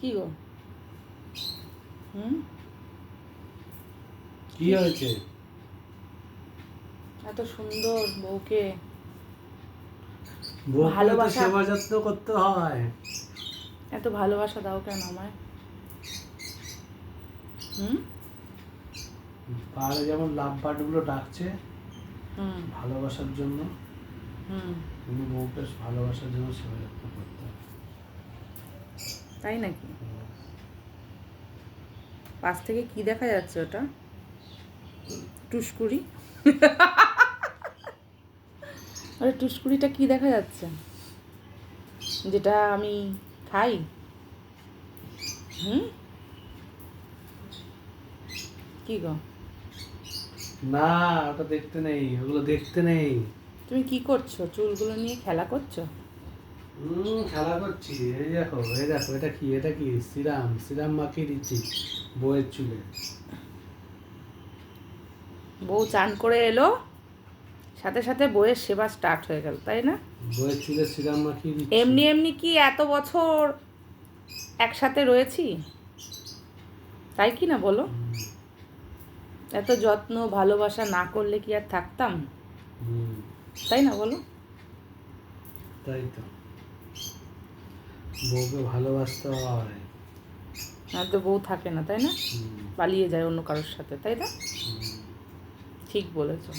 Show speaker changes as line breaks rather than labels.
কি গো?
কি হয়েছে?
এত সুন্দর বউকে
ভালোবাসা
ভালোবাসা
সেবা যত্ন করতে হয়।
এত ভালোবাসা দাও কেন আমায়?
পাহাড়ে যেমন লাভ বার্ডগুলো ডাকছে
হুম
ভালোবাসার জন্য,
হুম
তুমি বউকে ভালোবাসার জন্য সেবা যত্ন করতে হয়।
তাই নাকি? পাশ থেকে কি দেখা যাচ্ছে ওটা? টুসকুড়ি? আরে টুসকুড়িটা কি দেখা যাচ্ছে? যেটা আমি খাই? হুম কি গো?
না, ওটা দেখতে নেই, ওগুলো দেখতে নেই।
তুমি কি করছো? চুলগুলো নিয়ে খেলা করছো?
খেলা করছি। এই দেখো, এই দেখো, এটা কি, এটা কি? সিরাম, সিরাম মাখিয়ে দিচ্ছি বউয়ের চুলে।
বউ চান করে এলো, সাথে সাথে বউয়ের সেবা স্টার্ট হয়ে গেল, তাই না?
বউয়ের চুলে সিরাম মাখিয়ে দিচ্ছি।
এমনি এমনি কি এত বছর একসাথে রয়েছি? তাই কি না বলো? এত যত্ন ভালোবাসা না করলে কি আর থাকতাম? তাই না বলো?
তাই তো, বউকে ভালোবাসতে হয়।
আর তো বউ থাকে না, তাই না? পালিয়ে যায় অন্য কারোর সাথে, তাই না? ঠিক বলেছো।